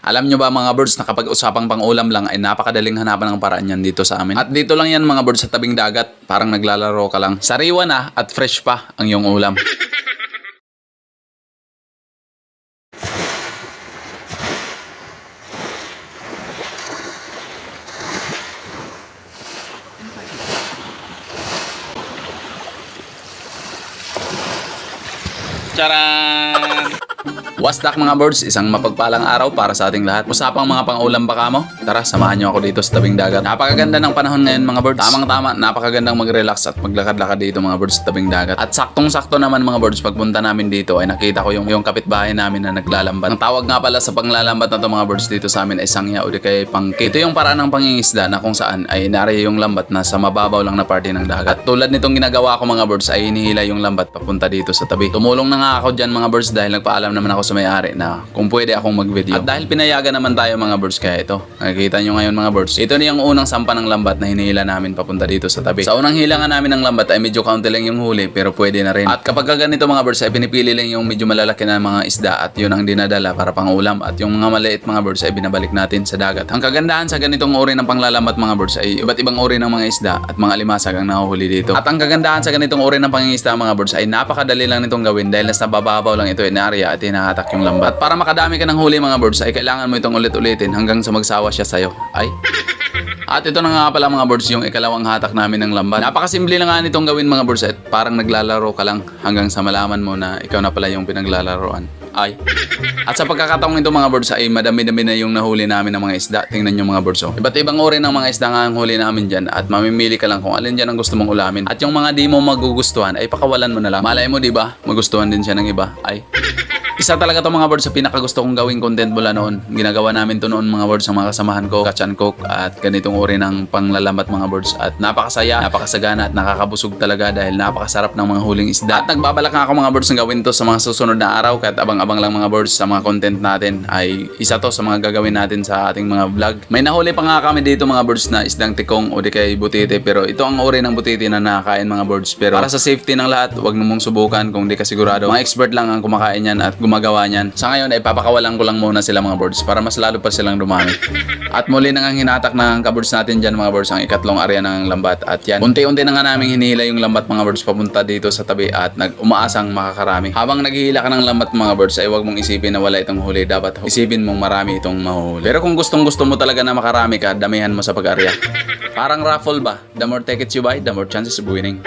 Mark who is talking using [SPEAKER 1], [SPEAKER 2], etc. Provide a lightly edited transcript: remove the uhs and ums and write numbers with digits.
[SPEAKER 1] Alam nyo ba mga birds na kapag usapang pang-ulam lang ay napakadaling hanapan ng paraan yan dito sa amin. At dito lang yan mga birds sa tabing dagat, parang naglalaro ka lang. Sariwa na at fresh pa ang iyong ulam. Charan! Wasdak mga birds, isang mapagpalang araw para sa ating lahat. Usapang mga pang-ulam baka mo? Tara, samahan nyo ako dito sa tabing dagat. Napakaganda ng panahon ngayon mga birds. Tamang-tama, napakagandang mag-relax at maglakad-lakad dito mga birds sa tabing dagat. At saktong-sakto naman mga birds, pagpunta namin dito ay nakita ko yung kapitbahay namin na naglalambat. Ang tawag nga pala sa panglalambat na to mga birds dito sa amin ay sangya o di kaya pangkit. Ito yung paraan ng pangingisda na kung saan ay nari yung lambat na sa mababaw lang na parte ng dagat. At tulad nitong ginagawa ko mga birds ay hinihila yung lambat papunta dito sa tabi. Tumulong na nga ako dyan mga birds dahil nagpaalam naman ako sa may-ari na kung pwede akong mag-video. At dahil pinayagan naman tayo mga birds kaya ito. Nakikita nyo ngayon mga birds. Ito na yung unang sampa ng lambat na hinihila namin papunta dito sa tabi. Sa unang hilangan namin ng lambat ay medyo kaunti lang yung huli pero pwede na rin. At kapag ganito mga birds ay pinipili lang yung medyo malalaki na mga isda at yun ang dinadala para pang ulam. At yung mga maliit mga birds ay binabalik natin sa dagat. Ang kagandahan sa ganitong uri ng panglalambat mga birds ay iba't ibang uri ng mga isda at mga limasag ang nahuhuli dito. At ang kagandahan sa ganitong uri ng pangingisda mga birds ay napakadali lang nitong gawin dahil nasa bababaw lang ito in area at hinahatak yung lambat. At para makadami ka ng huli mga birds ay kailangan mo itong ulit-ulitin hanggang sa magsawa siya sa'yo. Ay? At ito na nga pala mga birds yung ikalawang hatak namin ng lambat. Napakasimple na nga nitong gawin mga birds at parang naglalaro ka lang hanggang sa malaman mo na ikaw na pala yung pinaglalaroan. Ay. At sa pagkakataong ito mga birds ay madami-dami na yung nahuli namin ng mga isda. Tingnan nyo mga birds. Iba't ibang uri ng mga isda nga ang huli namin dyan at mamimili ka lang kung alin dyan ang gusto mong ulamin. At yung mga di mo magugustuhan ay pakawalan mo na lang. Malay mo diba, magustuhan din siya ng iba. Ay. Isa talaga to mga birds sa pinakagusto kong gawing content mula noon. Ginagawa namin to noon mga birds sa mga kasamahan ko, catch and cook at ganitong uri ng panglalambat mga birds. At napakasaya, napakasagana at nakakabusog talaga dahil napakasarap ng mga huling isda. At nagbabalak nga ako mga birds na gawin to sa mga susunod na araw kahit abang-abang lang mga birds sa mga content natin ay isa to sa mga gagawin natin sa ating mga vlog. May nahuli pa nga kami dito mga birds na isdang tikong o di kay butite pero ito ang uri ng butite na nakakain mga birds. Pero para sa safety ng lahat, huwag mong subukan kung di ka sigurado. Mga expert lang ang kumakain yan at gumagawa niyan. Sa ngayon ay papakawalan ko lang muna sila mga birds para mas lalo pa silang dumami. At muli na nga hinatak ng ka-birds natin dyan mga birds ang ikatlong area ng lambat. At yan, unti-unti na nga namin hinihila yung lambat mga birds papunta dito sa tabi at umaasang makakarami. Habang naghihila ka ng lambat mga birds ay huwag mong isipin na wala itong huli. Dapat isipin mong marami itong mahuhuli. Pero kung gustong gusto mo talaga na makarami ka, damihan mo sa pag-arya. Parang raffle ba? The more tickets you buy, the more chances of winning.